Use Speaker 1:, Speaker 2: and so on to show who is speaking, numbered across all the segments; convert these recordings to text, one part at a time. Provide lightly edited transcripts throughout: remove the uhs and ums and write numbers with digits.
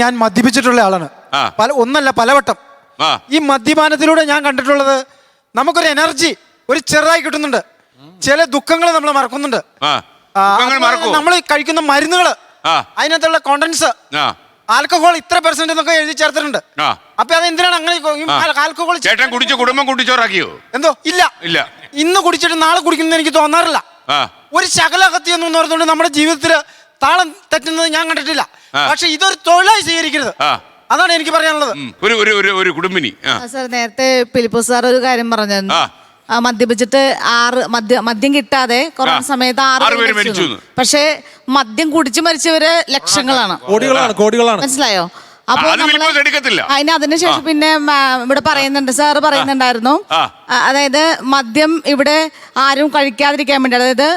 Speaker 1: ഞാൻ മദ്യപിച്ചിട്ടുള്ള ആളാണ്. ഒന്നല്ല പലവട്ടം. ഈ മദ്യപാനത്തിലൂടെ ഞാൻ കണ്ടിട്ടുള്ളത് നമുക്കൊരു എനർജി ഒരു ചെറുതായി കിട്ടുന്നുണ്ട്. ചില ദുഃഖങ്ങൾ നമ്മൾ മറക്കുന്നുണ്ട്. നമ്മൾ കഴിക്കുന്ന മരുന്നുകൾ അതിനകത്തുള്ള കോണ്ടൻസ് ആൽക്കഹോൾ ഇത്ര % എന്നൊക്കെ എഴുതി ചേർത്തിട്ടുണ്ട്. അപ്പൊ അതെന്തിനാണ് അങ്ങനെ ആൽക്കഹോൾ
Speaker 2: കുടുംബം കുട്ടിച്ചോറാക്കിയോ?
Speaker 1: എന്തോ ഇല്ല. ഇന്ന് കുടിച്ചിട്ട് നാളെ കുടിക്കുന്നത് എനിക്ക് തോന്നാറില്ല. ഒരു ശകലകത്തിയൊന്നും പറഞ്ഞുകൊണ്ട് നമ്മുടെ ജീവിതത്തില് താളം തെറ്റുന്നത് ഞാൻ കണ്ടിട്ടില്ല. പക്ഷെ ഇതൊരു തൊഴിലായി സ്വീകരിക്കരുത്. അതാണ് എനിക്ക് പറയാനുള്ളത്.
Speaker 2: ഒരു കുടുംബിനി
Speaker 3: സാർ, നേരത്തെ ഫിലിപ്പോസ് സാർ ഒരു കാര്യം പറഞ്ഞിരുന്നു. മദ്യപിച്ചിട്ട് മദ്യം കിട്ടാതെ കൊറോണ സമയത്ത് 6 പേര് മരിച്ചു. പക്ഷെ മദ്യം കുടിച്ചു മരിച്ചവര് ലക്ഷങ്ങളാണ്, കോടികളാണ്. മനസ്സിലായോ? അപ്പൊ അതിനുശേഷം പിന്നെ ഇവിടെ പറയുന്നുണ്ട്, സാറ് പറയുന്നുണ്ടായിരുന്നു, അതായത് മദ്യം ഇവിടെ ആരും കഴിക്കാതിരിക്കാൻ വേണ്ടി, അതായത്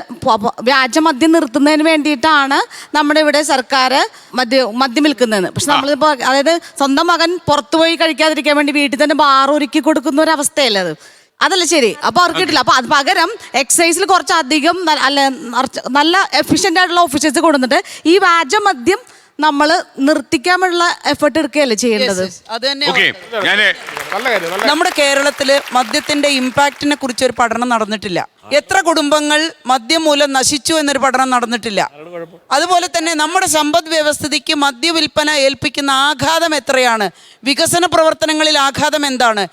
Speaker 3: വ്യാജ മദ്യം നിർത്തുന്നതിന് വേണ്ടിയിട്ടാണ് നമ്മുടെ ഇവിടെ സർക്കാർ മദ്യം വിൽക്കുന്നതെന്ന്. പക്ഷെ നമ്മളിപ്പോ അതായത് സ്വന്തം മകൻ പുറത്തുപോയി കഴിക്കാതിരിക്കാൻ വേണ്ടി വീട്ടിൽ തന്നെ ബാർ ഒരുക്കി കൊടുക്കുന്ന ഒരു അവസ്ഥയല്ലേ അത്? അതല്ല ശരി. അപ്പൊ അവർക്ക് കിട്ടില്ല. അപ്പൊ അത് പകരം എക്സൈസിൽ കുറച്ചധികം നല്ല എഫിഷ്യന്റ് ആയിട്ടുള്ള ഓഫീസേഴ്സ് കൊടുത്തിട്ട് ഈ വ്യാജ മദ്യം നമ്മള് നിർത്തിക്കാനുള്ള എഫേർട്ട് എടുക്കുകയല്ലേ ചെയ്യേണ്ടത്?
Speaker 4: നമ്മുടെ കേരളത്തില് മദ്യത്തിന്റെ ഇമ്പാക്റ്റിനെ കുറിച്ച് ഒരു പഠനം നടന്നിട്ടില്ല. എത്ര കുടുംബങ്ങൾ മദ്യം മൂലം നശിച്ചു എന്നൊരു പഠനം നടന്നിട്ടില്ല. അതുപോലെ തന്നെ നമ്മുടെ സമ്പദ് വ്യവസ്ഥിതിക്ക് മദ്യവിൽപ്പന ഏൽപ്പിക്കുന്ന ആഘാതം എത്രയാണ്? വികസന പ്രവർത്തനങ്ങളിൽ ആഘാതം എന്താണ്?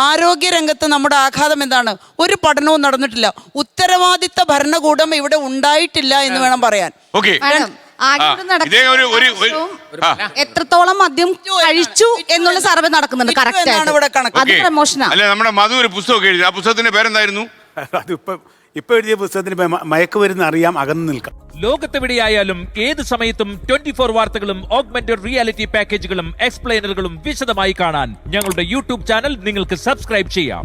Speaker 4: ആരോഗ്യരംഗത്ത് നമ്മുടെ ആഘാതം എന്താണ്? ഒരു പഠനവും നടന്നിട്ടില്ല. ഉത്തരവാദിത്ത ഭരണകൂടം ഇവിടെ ഉണ്ടായിട്ടില്ല എന്ന് വേണം പറയാൻ.
Speaker 3: എത്രത്തോളം മദ്യം കഴിച്ചു എന്നുള്ള സർവേ നടക്കുന്നുണ്ട്. കറക്റ്റ് അത് പ്രമോഷനാണ്.
Speaker 2: അല്ല, നമ്മുടെ മധു ഒരു പുസ്തകം എഴുതി. ആ പുസ്തകത്തിന്റെ പേരെന്തായിരുന്നു?
Speaker 5: ഇപ്പൊ എഴുതിയ പുസ്തകത്തിന് മയക്കുമരുന്ന് അറിയാം, അകന്നു നിൽക്കാം.
Speaker 6: ലോകത്തെവിടെയായാലും ഏത് സമയത്തും 24 വാർത്തകളും ഓഗ്മെന്റഡ് റിയാലിറ്റി പാക്കേജുകളും എക്സ്പ്ലെയിനറുകളും വിശദമായി കാണാൻ ഞങ്ങളുടെ യൂട്യൂബ് ചാനൽ നിങ്ങൾക്ക് സബ്സ്ക്രൈബ് ചെയ്യാം.